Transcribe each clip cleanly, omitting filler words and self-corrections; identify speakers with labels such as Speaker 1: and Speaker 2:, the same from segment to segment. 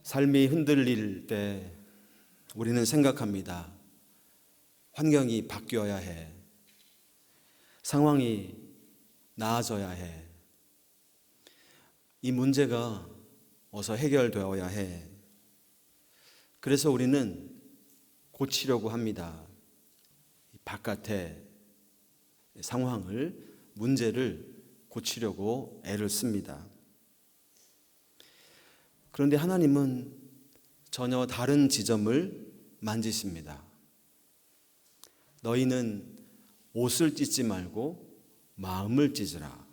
Speaker 1: 삶이 흔들릴 때 우리는 생각합니다. 환경이 바뀌어야 해. 상황이 나아져야 해. 이 문제가 어서 해결되어야 해. 그래서 우리는 고치려고 합니다. 바깥의 상황을, 문제를 고치려고 애를 씁니다. 그런데 하나님은 전혀 다른 지점을 만지십니다. 너희는 옷을 찢지 말고 마음을 찢으라.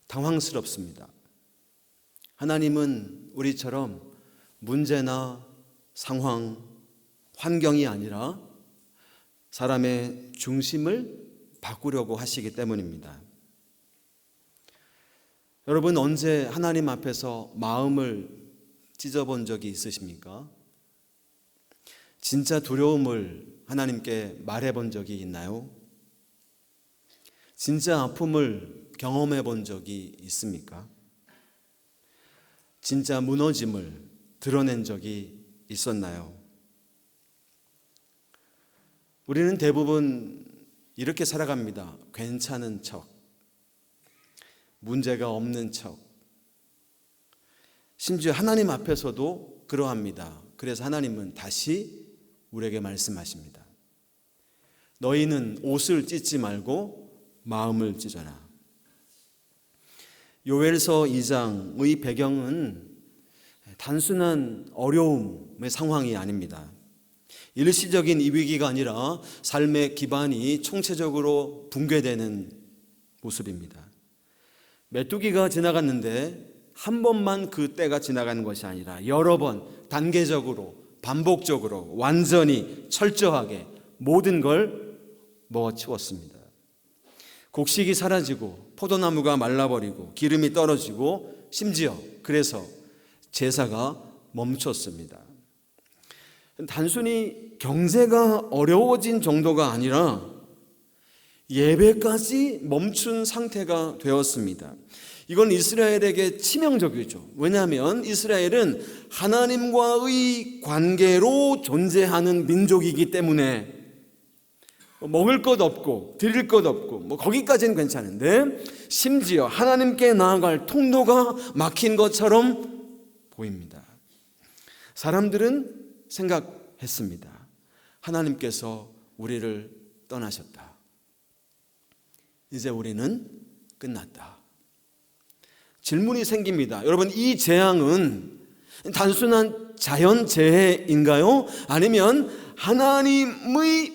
Speaker 1: 당황스럽습니다. 하나님은 우리처럼 문제나 상황, 환경이 아니라 사람의 중심을 바꾸려고 하시기 때문입니다. 여러분, 언제 하나님 앞에서 마음을 찢어본 적이 있으십니까? 진짜 두려움을 하나님께 말해본 적이 있나요? 진짜 아픔을 경험해 본 적이 있습니까? 진짜 무너짐을 드러낸 적이 있었나요? 우리는 대부분 이렇게 살아갑니다. 괜찮은 척, 문제가 없는 척. 심지어 하나님 앞에서도 그러합니다. 그래서 하나님은 다시 우리에게 말씀하십니다. 너희는 옷을 찢지 말고 마음을 찢어라. 요엘서 2장의 배경은 단순한 어려움의 상황이 아닙니다. 일시적인 이 위기가 아니라 삶의 기반이 총체적으로 붕괴되는 모습입니다. 메뚜기가 지나갔는데 한 번만 그 때가 지나가는 것이 아니라 여러 번 단계적으로 반복적으로 완전히 철저하게 모든 걸 먹어치웠습니다. 곡식이 사라지고 포도나무가 말라버리고 기름이 떨어지고 심지어 그래서 제사가 멈췄습니다. 단순히 경제가 어려워진 정도가 아니라 예배까지 멈춘 상태가 되었습니다. 이건 이스라엘에게 치명적이죠. 왜냐하면 이스라엘은 하나님과의 관계로 존재하는 민족이기 때문에 먹을 것 없고 드릴 것 없고 거기까지는 괜찮은데 심지어 하나님께 나아갈 통로가 막힌 것처럼 보입니다. 사람들은 생각했습니다. 하나님께서 우리를 떠나셨다. 이제 우리는 끝났다. 질문이 생깁니다. 여러분, 이 재앙은 단순한 자연재해인가요? 아니면 하나님의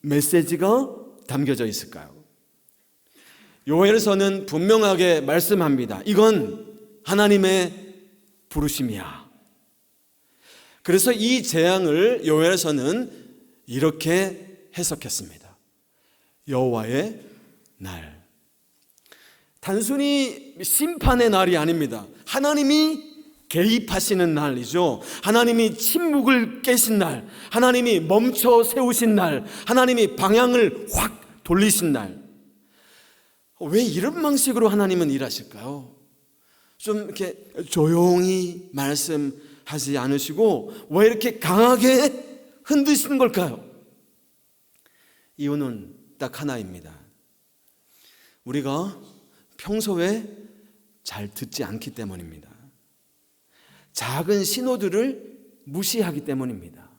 Speaker 1: 메시지가 담겨져 있을까요? 요엘서는 분명하게 말씀합니다. 이건 하나님의 부르심이야. 그래서 이 재앙을 요엘서는 이렇게 해석했습니다. 여호와의 날. 단순히 심판의 날이 아닙니다. 하나님이 개입하시는 날이죠. 하나님이 침묵을 깨신 날, 하나님이 멈춰 세우신 날, 하나님이 방향을 확 돌리신 날. 왜 이런 방식으로 하나님은 일하실까요? 좀 이렇게 조용히 말씀하지 않으시고 왜 이렇게 강하게 흔드시는 걸까요? 이유는 딱 하나입니다. 우리가 평소에 잘 듣지 않기 때문입니다. 작은 신호들을 무시하기 때문입니다.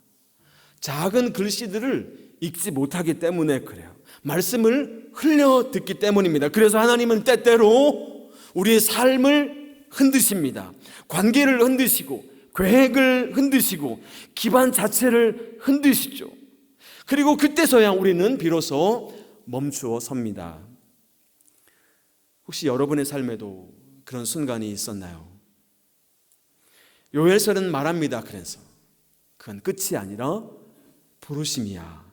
Speaker 1: 작은 글씨들을 읽지 못하기 때문에 그래요. 말씀을 흘려 듣기 때문입니다. 그래서 하나님은 때때로 우리의 삶을 흔드십니다. 관계를 흔드시고 계획을 흔드시고 기반 자체를 흔드시죠. 그리고 그때서야 우리는 비로소 멈추어 섭니다. 혹시 여러분의 삶에도 그런 순간이 있었나요? 요엘서는 말합니다. 그래서 그건 끝이 아니라 부르심이야.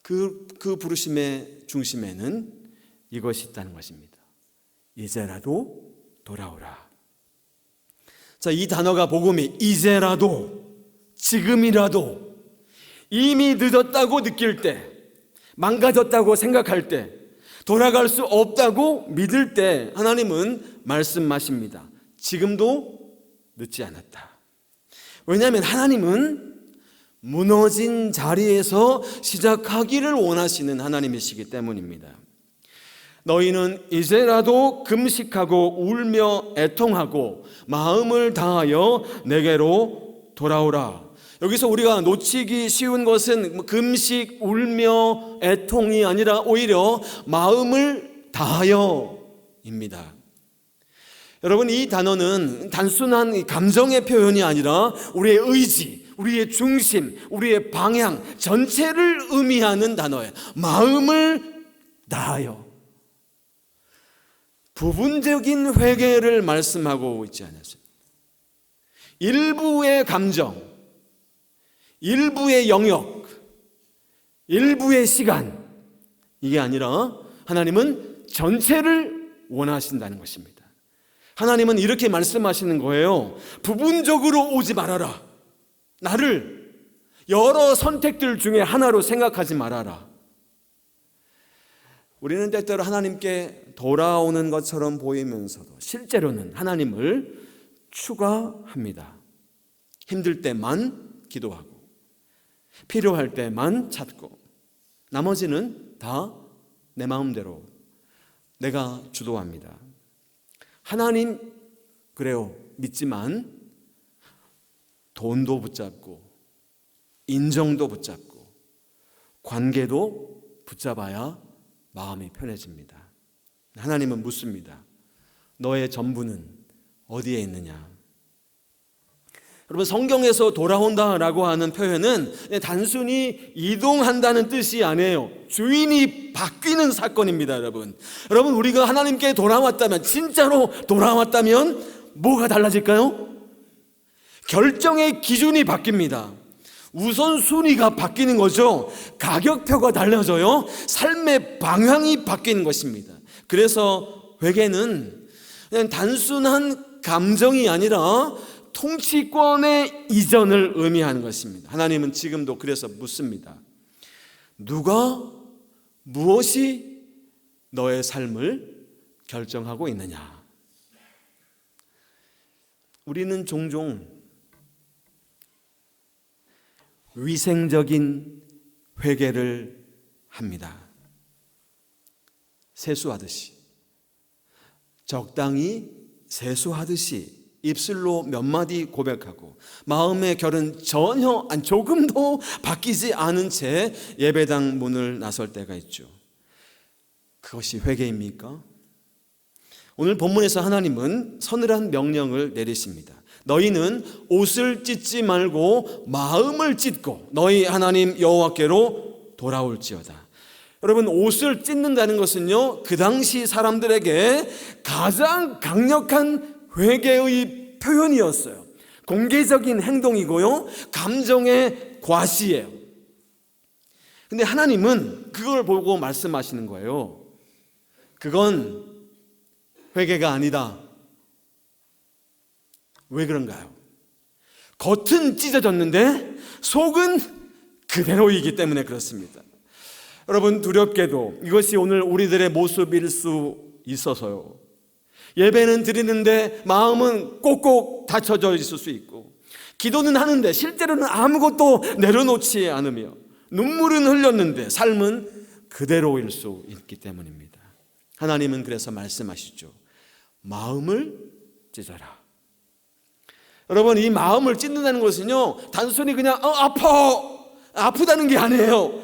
Speaker 1: 그 부르심의 중심에는 이것이 있다는 것입니다. 이제라도 돌아오라. 자, 이 단어가 복음이 이제라도, 지금이라도, 이미 늦었다고 느낄 때, 망가졌다고 생각할 때, 돌아갈 수 없다고 믿을 때 하나님은 말씀하십니다. 지금도 늦지 않았다. 왜냐하면 하나님은 무너진 자리에서 시작하기를 원하시는 하나님이시기 때문입니다. 너희는 이제라도 금식하고 울며 애통하고 마음을 다하여 내게로 돌아오라. 여기서 우리가 놓치기 쉬운 것은 금식, 울며 애통이 아니라 오히려 마음을 다하여입니다. 여러분, 이 단어는 단순한 감정의 표현이 아니라 우리의 의지, 우리의 중심, 우리의 방향 전체를 의미하는 단어예요. 마음을 다하여. 부분적인 회개를 말씀하고 있지 않았습니다. 일부의 감정, 일부의 영역, 일부의 시간, 이게 아니라 하나님은 전체를 원하신다는 것입니다. 하나님은 이렇게 말씀하시는 거예요. 부분적으로 오지 말아라. 나를 여러 선택들 중에 하나로 생각하지 말아라. 우리는 때때로 하나님께 돌아오는 것처럼 보이면서도 실제로는 하나님을 추가합니다. 힘들 때만 기도하고 필요할 때만 찾고 나머지는 다 내 마음대로 내가 주도합니다. 하나님 그래요, 믿지만 돈도 붙잡고 인정도 붙잡고 관계도 붙잡아야 마음이 편해집니다. 하나님은 묻습니다. 너의 전부는 어디에 있느냐? 여러분, 성경에서 돌아온다라고 하는 표현은 단순히 이동한다는 뜻이 아니에요. 주인이 바뀌는 사건입니다. 여러분, 우리가 하나님께 돌아왔다면, 진짜로 돌아왔다면 뭐가 달라질까요? 결정의 기준이 바뀝니다. 우선순위가 바뀌는 거죠. 가격표가 달라져요. 삶의 방향이 바뀌는 것입니다. 그래서 회개는 그냥 단순한 감정이 아니라 통치권의 이전을 의미하는 것입니다. 하나님은 지금도 그래서 묻습니다. 누가 무엇이 너의 삶을 결정하고 있느냐? 우리는 종종 위생적인 회개를 합니다. 세수하듯이, 적당히 세수하듯이 입술로 몇 마디 고백하고 마음의 결은 전혀 조금도 바뀌지 않은 채 예배당 문을 나설 때가 있죠. 그것이 회개입니까? 오늘 본문에서 하나님은 서늘한 명령을 내리십니다. 너희는 옷을 찢지 말고 마음을 찢고 너희 하나님 여호와께로 돌아올지어다. 여러분, 옷을 찢는다는 것은요, 그 당시 사람들에게 가장 강력한 회개의 표현이었어요. 공개적인 행동이고요, 감정의 과시예요. 근데 하나님은 그걸 보고 말씀하시는 거예요. 그건 회개가 아니다. 왜 그런가요? 겉은 찢어졌는데 속은 그대로이기 때문에 그렇습니다. 여러분, 두렵게도 이것이 오늘 우리들의 모습일 수 있어서요, 예배는 드리는데 마음은 꼭꼭 닫혀져 있을 수 있고, 기도는 하는데 실제로는 아무것도 내려놓지 않으며, 눈물은 흘렸는데 삶은 그대로일 수 있기 때문입니다. 하나님은 그래서 말씀하시죠. 마음을 찢어라. 여러분, 이 마음을 찢는다는 것은요, 단순히 그냥 아프다는 게 아니에요.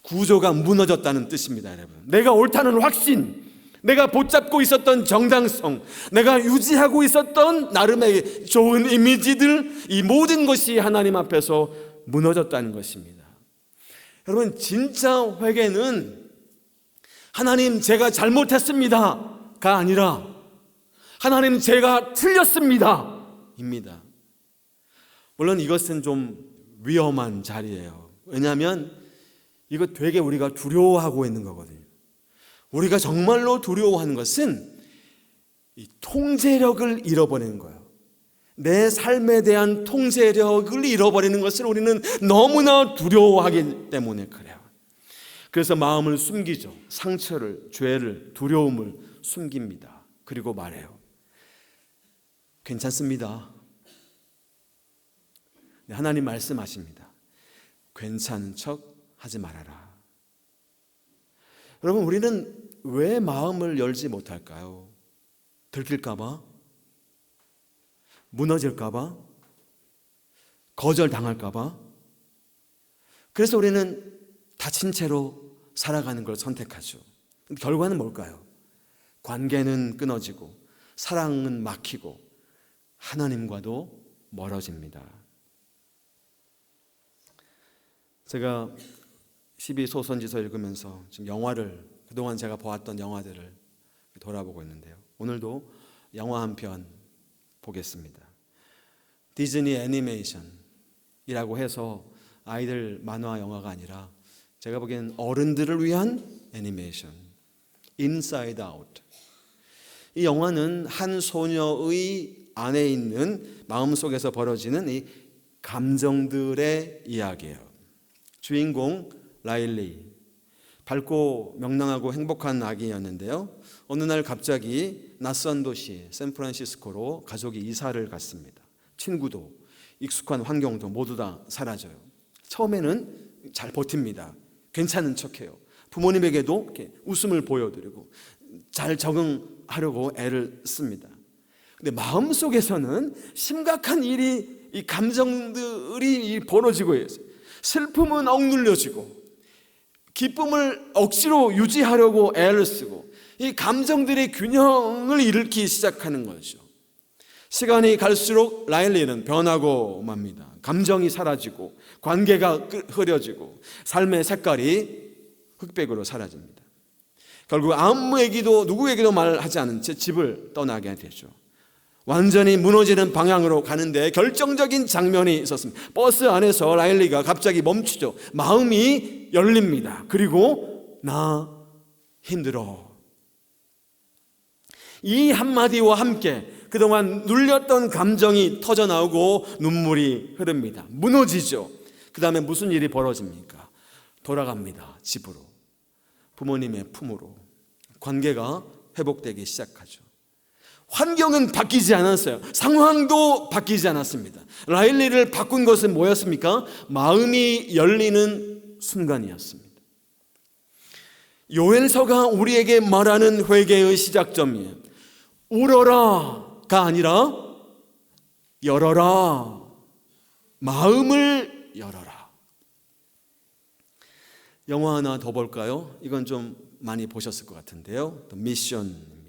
Speaker 1: 구조가 무너졌다는 뜻입니다. 여러분, 내가 옳다는 확신, 내가 붙잡고 있었던 정당성, 내가 유지하고 있었던 나름의 좋은 이미지들, 이 모든 것이 하나님 앞에서 무너졌다는 것입니다. 여러분, 진짜 회개는 하나님 제가 잘못했습니다가 아니라 하나님 제가 틀렸습니다 입니다. 물론 이것은 좀 위험한 자리예요. 왜냐하면 이거 되게 우리가 두려워하고 있는 거거든요. 우리가 정말로 두려워하는 것은 이 통제력을 잃어버리는 거예요. 내 삶에 대한 통제력을 잃어버리는 것을 우리는 너무나 두려워하기 때문에 그래요. 그래서 마음을 숨기죠. 상처를, 죄를, 두려움을 숨깁니다. 그리고 말해요. 괜찮습니다. 하나님 말씀하십니다. 괜찮은 척 하지 말아라. 여러분, 우리는 왜 마음을 열지 못할까요? 들킬까 봐? 무너질까 봐? 거절당할까 봐? 그래서 우리는 다친 채로 살아가는 걸 선택하죠. 결과는 뭘까요? 관계는 끊어지고 사랑은 막히고 하나님과도 멀어집니다. 제가 12소선지서 읽으면서 지금 영화를, 그동안 제가 보았던 영화들을 돌아보고 있는데요. 오늘도 영화 한 편 보겠습니다. 디즈니 애니메이션이라고 해서 아이들 만화 영화가 아니라 제가 보기엔 어른들을 위한 애니메이션, 인사이드 아웃. 이 영화는 한 소녀의 안에 있는 마음속에서 벌어지는 이 감정들의 이야기예요. 주인공 라일리, 밝고 명랑하고 행복한 아기였는데요. 어느 날 갑자기 낯선 도시 샌프란시스코로 가족이 이사를 갔습니다. 친구도 익숙한 환경도 모두 다 사라져요. 처음에는 잘 버팁니다. 괜찮은 척해요. 부모님에게도 이렇게 웃음을 보여드리고 잘 적응하려고 애를 씁니다. 근데 마음속에서는 심각한 일이, 이 감정들이 벌어지고 있어요. 슬픔은 억눌려지고 기쁨을 억지로 유지하려고 애를 쓰고 이 감정들의 균형을 잃기 시작하는 거죠. 시간이 갈수록 라일리는 변하고 맙니다. 감정이 사라지고 관계가 흐려지고 삶의 색깔이 흑백으로 사라집니다. 결국 누구에게도 말하지 않은 채 집을 떠나게 되죠. 완전히 무너지는 방향으로 가는데 결정적인 장면이 있었습니다. 버스 안에서 라일리가 갑자기 멈추죠. 마음이 열립니다. 그리고 나 힘들어. 이 한마디와 함께 그동안 눌렸던 감정이 터져나오고 눈물이 흐릅니다. 무너지죠. 그 다음에 무슨 일이 벌어집니까? 돌아갑니다. 집으로. 부모님의 품으로. 관계가 회복되기 시작하죠. 환경은 바뀌지 않았어요. 상황도 바뀌지 않았습니다. 라일리를 바꾼 것은 뭐였습니까? 마음이 열리는 순간이었습니다. 요엘서가 우리에게 말하는 회개의 시작점이에요. 울어라가 아니라 열어라. 마음을 열어라. 영화 하나 더 볼까요? 이건 좀 많이 보셨을 것 같은데요. 미션입니다.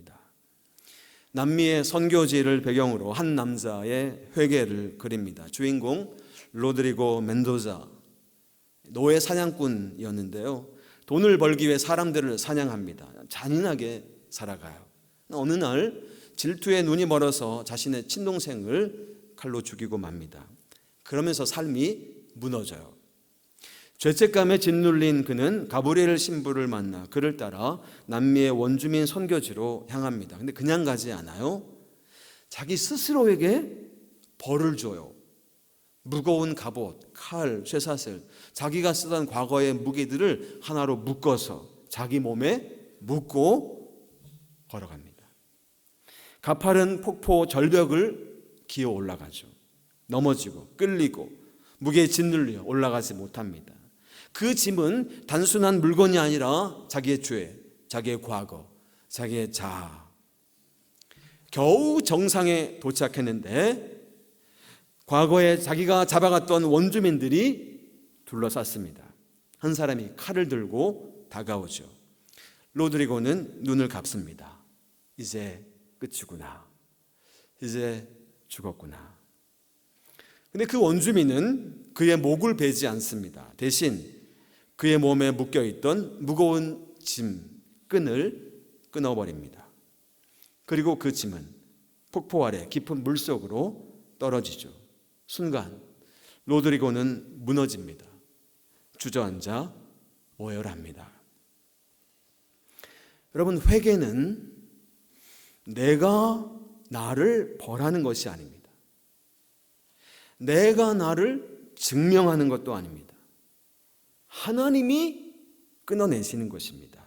Speaker 1: 남미의 선교지를 배경으로 한 남자의 회개를 그립니다. 주인공 로드리고 멘도자, 노예 사냥꾼이었는데요. 돈을 벌기 위해 사람들을 사냥합니다. 잔인하게 살아가요. 어느 날 질투에 눈이 멀어서 자신의 친동생을 칼로 죽이고 맙니다. 그러면서 삶이 무너져요. 죄책감에 짓눌린 그는 가브리엘 신부를 만나 그를 따라 남미의 원주민 선교지로 향합니다. 근데 그냥 가지 않아요. 자기 스스로에게 벌을 줘요. 무거운 갑옷, 칼, 쇠사슬, 자기가 쓰던 과거의 무기들을 하나로 묶어서 자기 몸에 묶고 걸어갑니다. 가파른 폭포 절벽을 기어 올라가죠. 넘어지고 끌리고 무게에 짓눌려 올라가지 못합니다. 그 짐은 단순한 물건이 아니라 자기의 죄, 자기의 과거, 자기의 자아. 겨우 정상에 도착했는데 과거에 자기가 잡아갔던 원주민들이 둘러쌌습니다. 한 사람이 칼을 들고 다가오죠. 로드리고는 눈을 감습니다. 이제 끝이구나. 이제 죽었구나. 근데 그 원주민은 그의 목을 베지 않습니다. 대신 그의 몸에 묶여있던 무거운 짐, 끈을 끊어버립니다. 그리고 그 짐은 폭포 아래 깊은 물속으로 떨어지죠. 순간 로드리고는 무너집니다. 주저앉아 오열합니다. 여러분, 회개는 내가 나를 벌하는 것이 아닙니다. 내가 나를 증명하는 것도 아닙니다. 하나님이 끊어내시는 것입니다.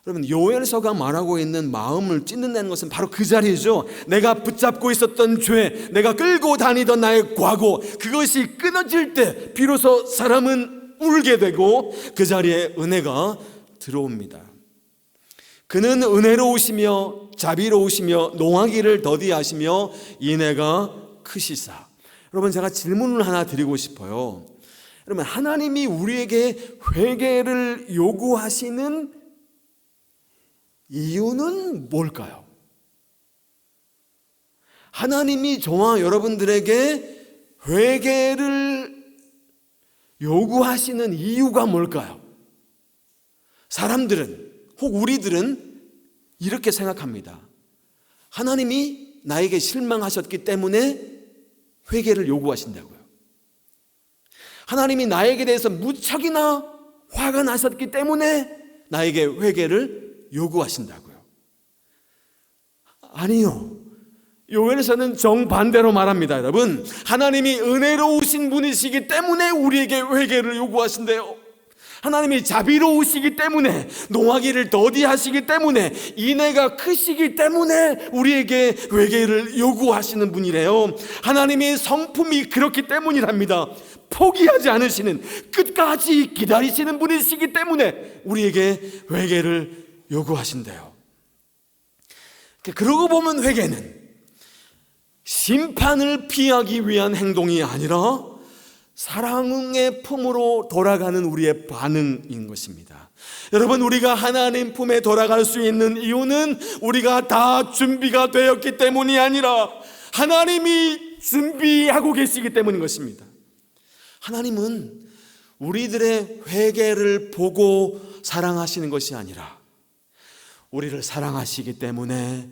Speaker 1: 여러분, 요엘서가 말하고 있는 마음을 찢는다는 것은 바로 그 자리죠. 내가 붙잡고 있었던 죄, 내가 끌고 다니던 나의 과거, 그것이 끊어질 때 비로소 사람은 울게 되고 그 자리에 은혜가 들어옵니다. 그는 은혜로우시며 자비로우시며 농하기를 더디하시며 인애가 크시사. 여러분, 제가 질문을 하나 드리고 싶어요. 여러분, 하나님이 우리에게 회개를 요구하시는 이유는 뭘까요? 하나님이 저와 여러분들에게 회개를 요구하시는 이유가 뭘까요? 사람들은, 혹 우리들은 이렇게 생각합니다. 하나님이 나에게 실망하셨기 때문에 회개를 요구하신다고요. 하나님이 나에게 대해서 무척이나 화가 나셨기 때문에 나에게 회개를 요구하신다고요. 아니요. 요엘서는 정반대로 말합니다. 여러분, 하나님이 은혜로우신 분이시기 때문에 우리에게 회개를 요구하신대요. 하나님이 자비로우시기 때문에, 농하기를 더디하시기 때문에, 인애가 크시기 때문에 우리에게 회개를 요구하시는 분이래요. 하나님의 성품이 그렇기 때문이랍니다. 포기하지 않으시는, 끝까지 기다리시는 분이시기 때문에 우리에게 회개를 요구하신대요. 그러고 보면 회개는 심판을 피하기 위한 행동이 아니라 사랑의 품으로 돌아가는 우리의 반응인 것입니다. 여러분, 우리가 하나님 품에 돌아갈 수 있는 이유는 우리가 다 준비가 되었기 때문이 아니라 하나님이 준비하고 계시기 때문인 것입니다. 하나님은 우리들의 회개를 보고 사랑하시는 것이 아니라 우리를 사랑하시기 때문에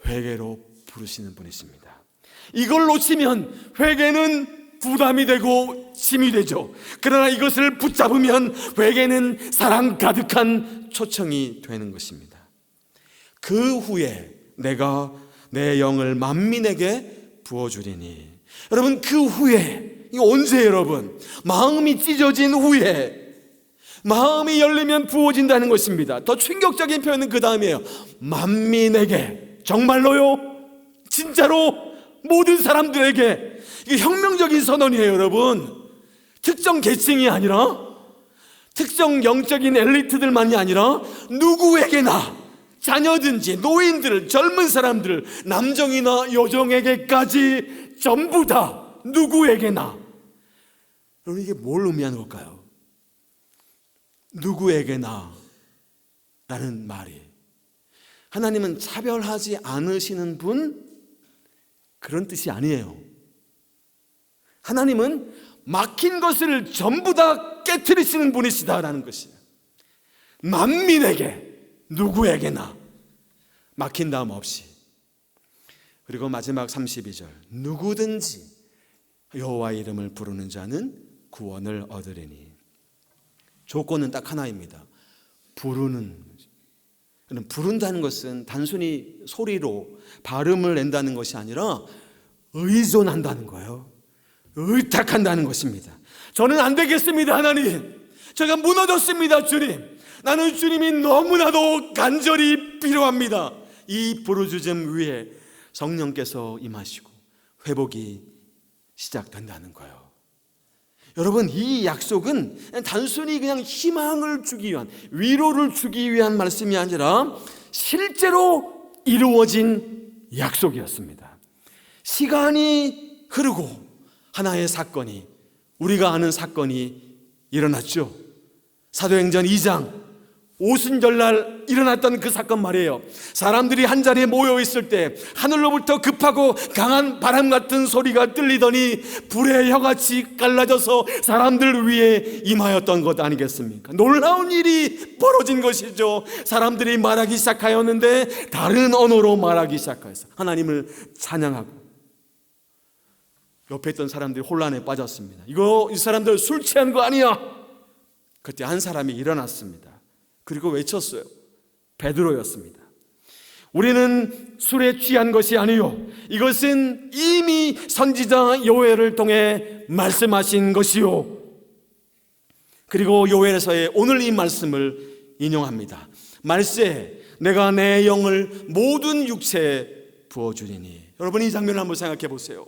Speaker 1: 회개로 부르시는 분이십니다. 이걸 놓치면 회개는 부담이 되고 짐이 되죠. 그러나 이것을 붙잡으면 회개는 사랑 가득한 초청이 되는 것입니다. 그 후에 내가 내 영을 만민에게 부어주리니. 여러분, 그 후에, 이거 언제 여러분? 마음이 찢어진 후에, 마음이 열리면 부어진다는 것입니다. 더 충격적인 표현은 그 다음이에요. 만민에게. 정말로요? 진짜로? 모든 사람들에게. 이게 혁명적인 선언이에요, 여러분. 특정 계층이 아니라, 특정 영적인 엘리트들만이 아니라 누구에게나, 자녀든지 노인들, 젊은 사람들, 남정이나 여정에게까지 전부 다 누구에게나. 여러분, 이게 뭘 의미하는 걸까요? 누구에게나 라는 말이, 하나님은 차별하지 않으시는 분, 그런 뜻이 아니에요. 하나님은 막힌 것을 전부 다 깨트리시는 분이시다라는 것이에요. 만민에게, 누구에게나 막힌 다음 없이. 그리고 마지막 32절, 누구든지 여호와 이름을 부르는 자는 구원을 얻으리니. 조건은 딱 하나입니다. 부르는. 부른다는 것은 단순히 소리로 발음을 낸다는 것이 아니라 의존한다는 거예요. 의탁한다는 것입니다. 저는 안 되겠습니다, 하나님. 제가 무너졌습니다, 주님. 나는 주님이 너무나도 간절히 필요합니다. 이 부르짖음 위에 성령께서 임하시고 회복이 시작된다는 거예요. 여러분, 이 약속은 단순히 그냥 희망을 주기 위한, 위로를 주기 위한 말씀이 아니라 실제로 이루어진 약속이었습니다. 시간이 흐르고 하나의 사건이, 우리가 아는 사건이 일어났죠. 사도행전 2장 오순절날 일어났던 그 사건 말이에요. 사람들이 한자리에 모여 있을 때 하늘로부터 급하고 강한 바람 같은 소리가 들리더니 불의 혀같이 갈라져서 사람들 위에 임하였던 것 아니겠습니까? 놀라운 일이 벌어진 것이죠. 사람들이 말하기 시작하였는데 다른 언어로 말하기 시작하였어요. 하나님을 찬양하고. 옆에 있던 사람들이 혼란에 빠졌습니다. 이 사람들 술 취한 거 아니야? 그때 한 사람이 일어났습니다. 그리고 외쳤어요. 베드로였습니다. 우리는 술에 취한 것이 아니요, 이것은 이미 선지자 요엘을 통해 말씀하신 것이요. 그리고 요엘서의 오늘 이 말씀을 인용합니다. 말세 내가 내 영을 모든 육체에 부어주리니. 여러분, 이 장면을 한번 생각해 보세요.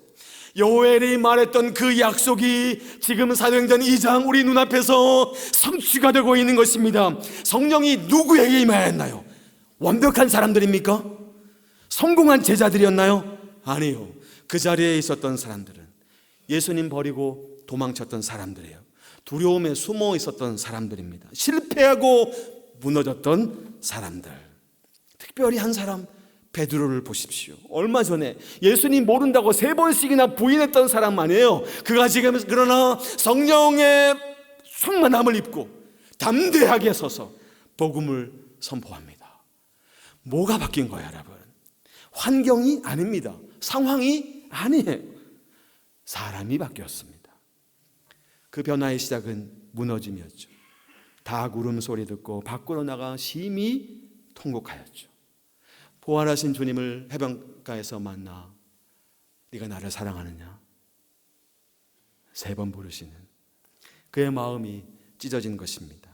Speaker 1: 요엘이 말했던 그 약속이 지금 사도행전 2장 우리 눈앞에서 성취가 되고 있는 것입니다. 성령이 누구에게 임하였나요? 완벽한 사람들입니까? 성공한 제자들이었나요? 아니요. 그 자리에 있었던 사람들은 예수님 버리고 도망쳤던 사람들이에요. 두려움에 숨어 있었던 사람들입니다. 실패하고 무너졌던 사람들. 특별히 한 사람, 베드로를 보십시오. 얼마 전에 예수님 모른다고 3번씩이나 부인했던 사람 아니에요. 그가 지금 그러나 성령의 충만함을 입고 담대하게 서서 복음을 선포합니다. 뭐가 바뀐 거예요, 여러분? 환경이 아닙니다. 상황이 아니에요. 사람이 바뀌었습니다. 그 변화의 시작은 무너짐이었죠. 닭 울음소리 듣고 밖으로 나가 심히 통곡하였죠. 부활하신 주님을 해변가에서 만나 네가 나를 사랑하느냐 3번 부르시는 그의 마음이 찢어진 것입니다.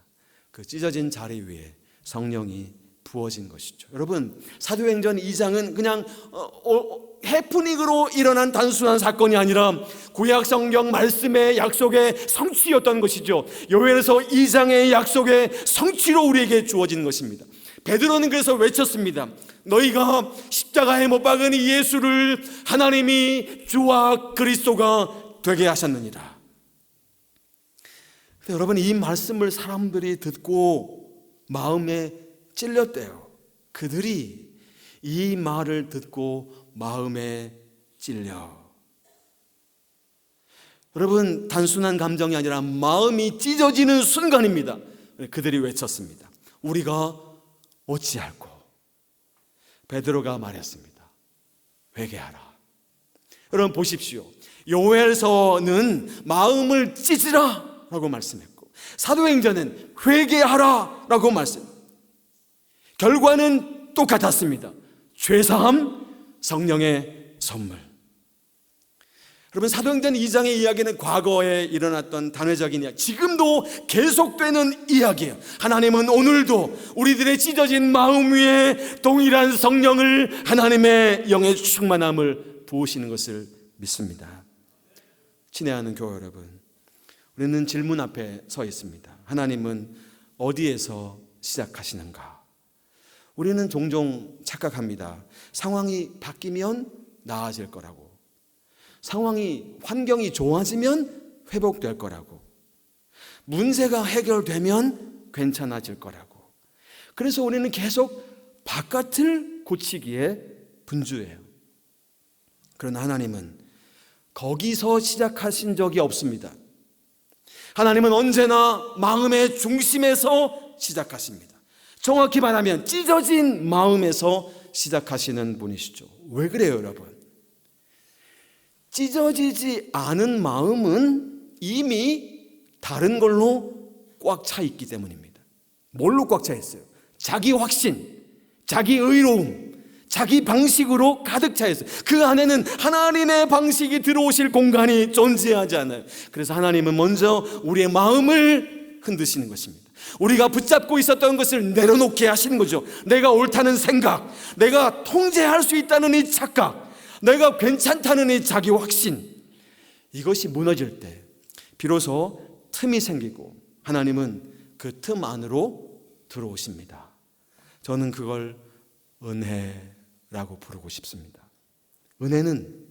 Speaker 1: 그 찢어진 자리 위에 성령이 부어진 것이죠. 여러분, 사도행전 2장은 그냥 해프닝으로 일어난 단순한 사건이 아니라 구약 성경 말씀의 약속의 성취였던 것이죠. 요엘서 2장의 약속의 성취로 우리에게 주어진 것입니다. 베드로는 그래서 외쳤습니다. 너희가 십자가에 못 박은 이 예수를 하나님이 주와 그리스도가 되게 하셨느니라. 근데 여러분, 이 말씀을 사람들이 듣고 마음에 찔렸대요. 그들이 이 말을 듣고 마음에 찔려. 여러분, 단순한 감정이 아니라 마음이 찢어지는 순간입니다. 그들이 외쳤습니다. 우리가 어찌할꼬? 베드로가 말했습니다. 회개하라. 여러분 보십시오. 요엘서는 마음을 찢으라 라고 말씀했고 사도행전은 회개하라 라고 말씀합니다. 결과는 똑같았습니다. 죄사함, 성령의 선물. 여러분, 사도행전 2장의 이야기는 과거에 일어났던 단회적인 이야기, 지금도 계속되는 이야기예요. 하나님은 오늘도 우리들의 찢어진 마음 위에 동일한 성령을, 하나님의 영의 충만함을 부으시는 것을 믿습니다. 친애하는 교회 여러분, 우리는 질문 앞에 서 있습니다. 하나님은 어디에서 시작하시는가? 우리는 종종 착각합니다. 상황이 바뀌면 나아질 거라고, 상황이, 환경이 좋아지면 회복될 거라고, 문제가 해결되면 괜찮아질 거라고. 그래서 우리는 계속 바깥을 고치기에 분주해요. 그러나 하나님은 거기서 시작하신 적이 없습니다. 하나님은 언제나 마음의 중심에서 시작하십니다. 정확히 말하면 찢어진 마음에서 시작하시는 분이시죠. 왜 그래요, 여러분? 찢어지지 않은 마음은 이미 다른 걸로 꽉 차 있기 때문입니다. 뭘로 꽉 차 있어요? 자기 확신, 자기 의로움, 자기 방식으로 가득 차 있어요. 그 안에는 하나님의 방식이 들어오실 공간이 존재하지 않아요. 그래서 하나님은 먼저 우리의 마음을 흔드시는 것입니다. 우리가 붙잡고 있었던 것을 내려놓게 하시는 거죠. 내가 옳다는 생각, 내가 통제할 수 있다는 이 착각, 내가 괜찮다는 이 자기 확신, 이것이 무너질 때 비로소 틈이 생기고 하나님은 그 틈 안으로 들어오십니다. 저는 그걸 은혜라고 부르고 싶습니다. 은혜는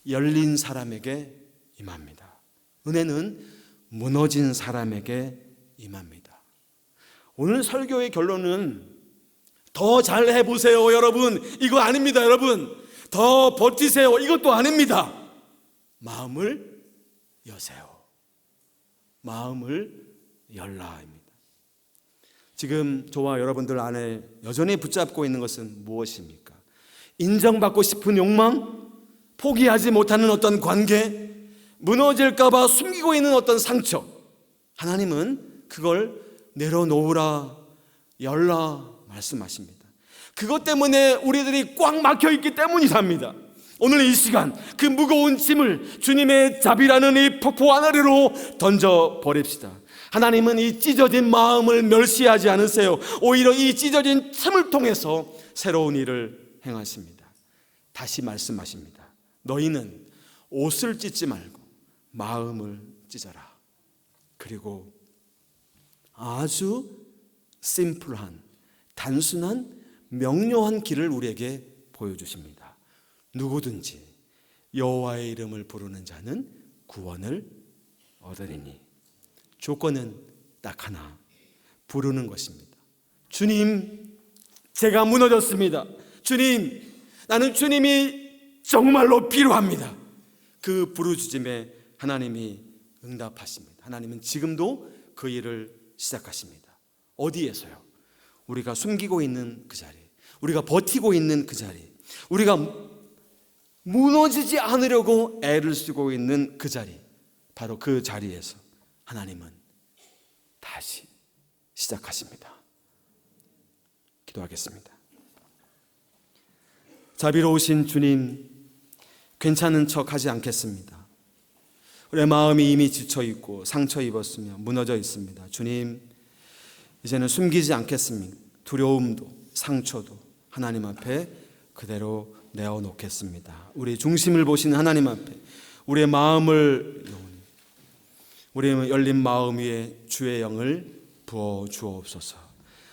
Speaker 1: 열린 사람에게 임합니다. 은혜는 무너진 사람에게 임합니다. 오늘 설교의 결론은 더 잘 해보세요 여러분, 이거 아닙니다. 여러분, 더 버티세요, 이것도 아닙니다. 마음을 여세요. 마음을 열라입니다. 지금 저와 여러분들 안에 여전히 붙잡고 있는 것은 무엇입니까? 인정받고 싶은 욕망, 포기하지 못하는 어떤 관계, 무너질까 봐 숨기고 있는 어떤 상처. 하나님은 그걸 내려놓으라, 열라 말씀하십니다. 그것 때문에 우리들이 꽉 막혀 있기 때문이랍니다. 오늘 이 시간 그 무거운 짐을 주님의 자비라는 이 폭포 아래로 던져 버립시다. 하나님은 이 찢어진 마음을 멸시하지 않으세요. 오히려 이 찢어진 틈을 통해서 새로운 일을 행하십니다. 다시 말씀하십니다. 너희는 옷을 찢지 말고 마음을 찢어라. 그리고 아주 심플한, 단순한, 명료한 길을 우리에게 보여주십니다. 누구든지 여호와의 이름을 부르는 자는 구원을 얻으리니. 조건은 딱 하나, 부르는 것입니다. 주님, 제가 무너졌습니다. 주님, 나는 주님이 정말로 필요합니다. 그 부르짖음에 하나님이 응답하십니다. 하나님은 지금도 그 일을 시작하십니다. 어디에서요? 우리가 숨기고 있는 그 자리, 우리가 버티고 있는 그 자리, 우리가 무너지지 않으려고 애를 쓰고 있는 그 자리, 바로 그 자리에서 하나님은 다시 시작하십니다. 기도하겠습니다. 자비로우신 주님, 괜찮은 척 하지 않겠습니다. 우리의 마음이 이미 지쳐있고 상처 입었으며 무너져 있습니다. 주님, 이제는 숨기지 않겠습니다. 두려움도 상처도 하나님 앞에 그대로 내어놓겠습니다. 우리 중심을 보시는 하나님 앞에 우리의 마음을, 우리의 열린 마음 위에 주의 영을 부어 주옵소서.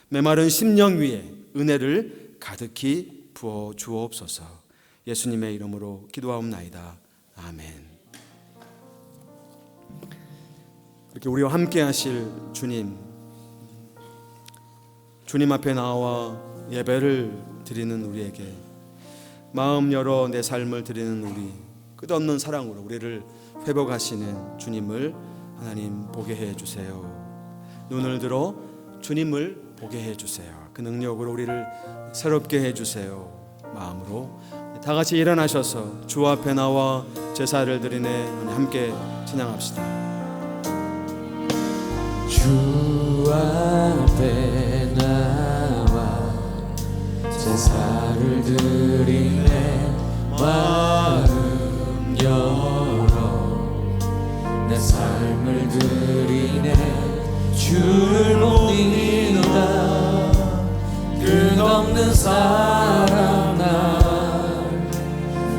Speaker 1: 메마른 심령 위에 은혜를 가득히 부어 주옵소서. 예수님의 이름으로 기도하옵나이다. 아멘. 이렇게 우리와 함께 하실 주님 앞에 나와 예배를 드리는 우리에게, 마음 열어 내 삶을 드리는 우리, 끝없는 사랑으로 우리를 회복하시는 주님을 하나님 보게 해주세요. 눈을 들어 주님을 보게 해주세요. 그 능력으로 우리를 새롭게 해주세요. 마음으로 다 같이 일어나셔서 주 앞에 나와 제사를 드리네 함께 찬양합시다.
Speaker 2: 주 앞에 나와 제사를 드리네 마음 열어 내 삶을 드리네 주를 높이노라 끝없는 사랑 날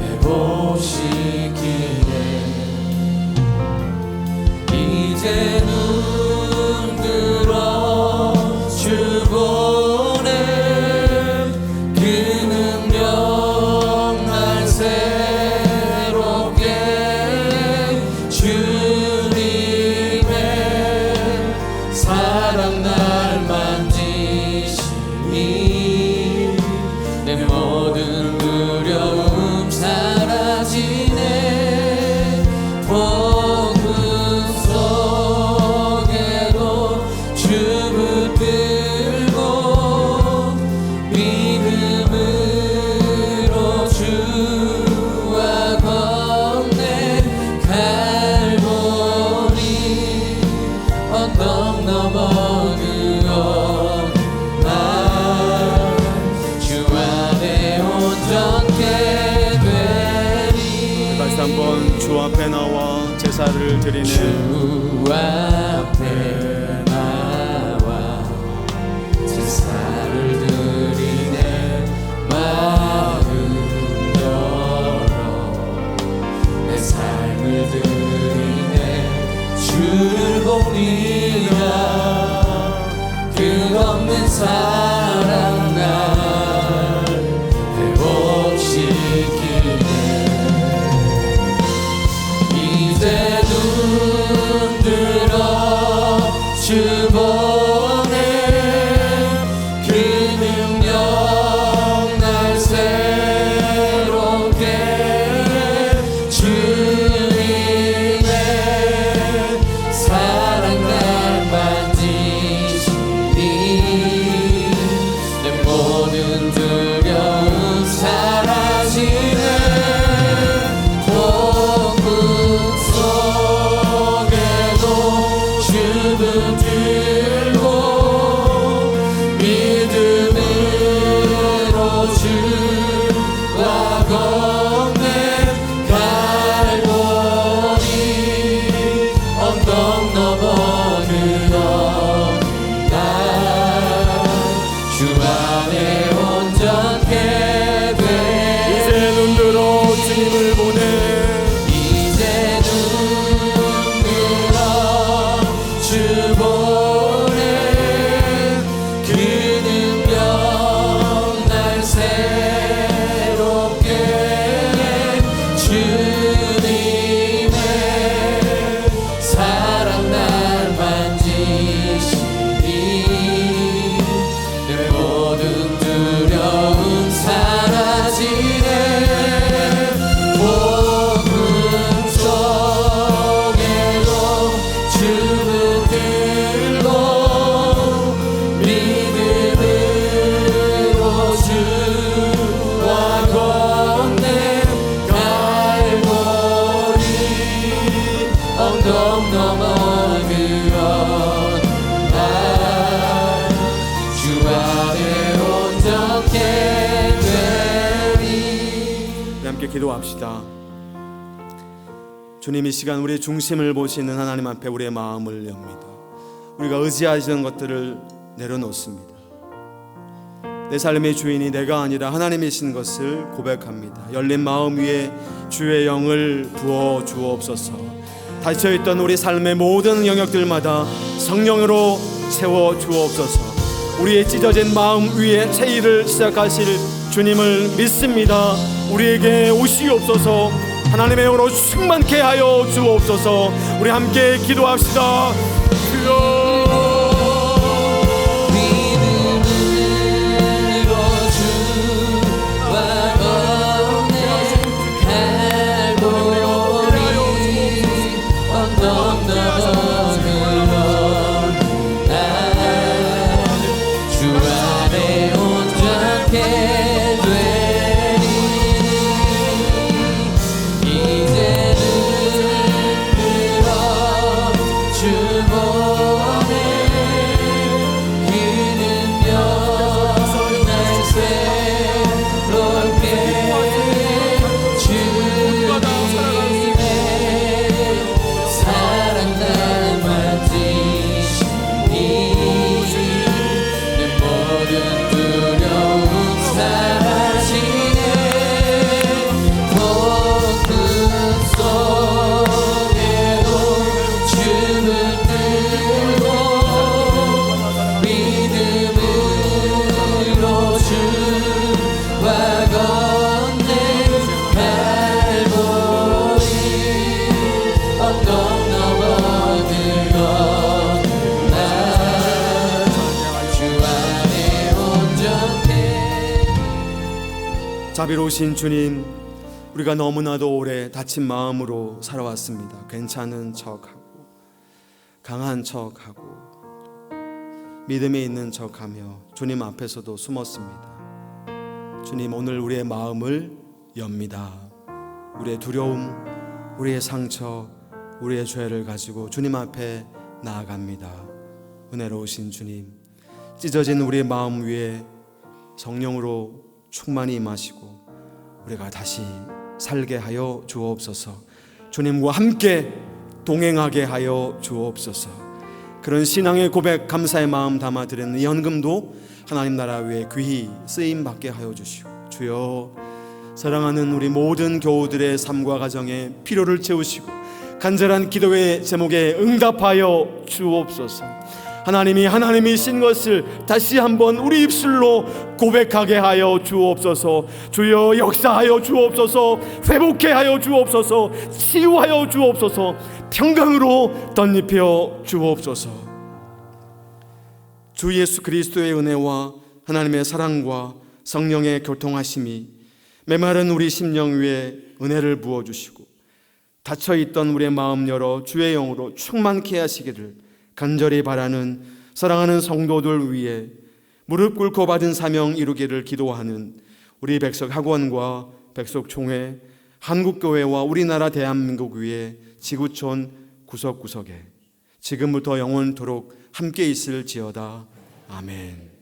Speaker 2: 회복시키네 이제 눈 들어 주 보내 그 능력 날 새롭게 주님의 사랑 날 만지시니 내 모든 두려움 사라지네 복음 속에도 주 붙들고 믿음으로 주와 걷네 갈보리 언덕 넘어 그어날 주 안에 온전케 되리
Speaker 1: 다시 한번 주 앞에 나와 제사를 드리네.
Speaker 2: 주 앞에 나와 제사를 드리네 마음 열어 내 삶을 드리네 주를 보니라 끝없는 사랑 날 회복시키네 이제 눈 들어 주 보내 그 능력 날 새롭게 주님의 사랑 날 만지시니 내 모든 두려움 사라지네 복음 속에도 주 붙들고 믿음으로 주와 걷네 갈보리 언덕 넘어 그
Speaker 1: 함께 기도합시다. 주님, 이 시간 우리의 중심을 보시는 하나님 앞에 우리의 마음을 엽니다. 우리가 의지하시는 것들을 내려놓습니다. 내 삶의 주인이 내가 아니라 하나님이신 것을 고백합니다. 열린 마음 위에 주의 영을 부어 주옵소서. 닫혀있던 우리 삶의 모든 영역들마다 성령으로 채워 주옵소서. 우리의 찢어진 마음 위에 새 일을 시작하실 주님을 믿습니다. 우리에게 오시옵소서. 하나님의 영으로 충만케 하여 주옵소서. 우리 함께 기도합시다. 주여, 자비로우신 주님, 우리가 너무나도 오래 다친 마음으로 살아왔습니다. 괜찮은 척하고 강한 척하고 믿음이 있는 척하며 주님 앞에서도 숨었습니다. 주님, 오늘 우리의 마음을 엽니다. 우리의 두려움, 우리의 상처, 우리의 죄를 가지고 주님 앞에 나아갑니다. 은혜로우신 주님, 찢어진 우리의 마음 위에 성령으로 충만히 임하시고 우리가 다시 살게 하여 주옵소서. 주님과 함께 동행하게 하여 주옵소서. 그런 신앙의 고백, 감사의 마음 담아 드리는 이 헌금도 하나님 나라 위에 귀히 쓰임 받게 하여 주시오. 주여, 사랑하는 우리 모든 교우들의 삶과 가정에 필요를 채우시고 간절한 기도의 제목에 응답하여 주옵소서. 하나님이 하나님이신 것을 다시 한번 우리 입술로 고백하게 하여 주옵소서. 주여, 역사하여 주옵소서. 회복케 하여 주옵소서. 치유하여 주옵소서. 평강으로 덧입혀 주옵소서. 주 예수 그리스도의 은혜와 하나님의 사랑과 성령의 교통하심이 메마른 우리 심령 위에 은혜를 부어주시고 닫혀있던 우리의 마음 열어 주의 영으로 충만케 하시기를 간절히 바라는 사랑하는 성도들 위해 무릎 꿇고 받은 사명 이루기를 기도하는 우리 백석 학원과 백석 총회, 한국교회와 우리나라 대한민국 위에 지구촌 구석구석에 지금부터 영원토록 함께 있을지어다. 아멘.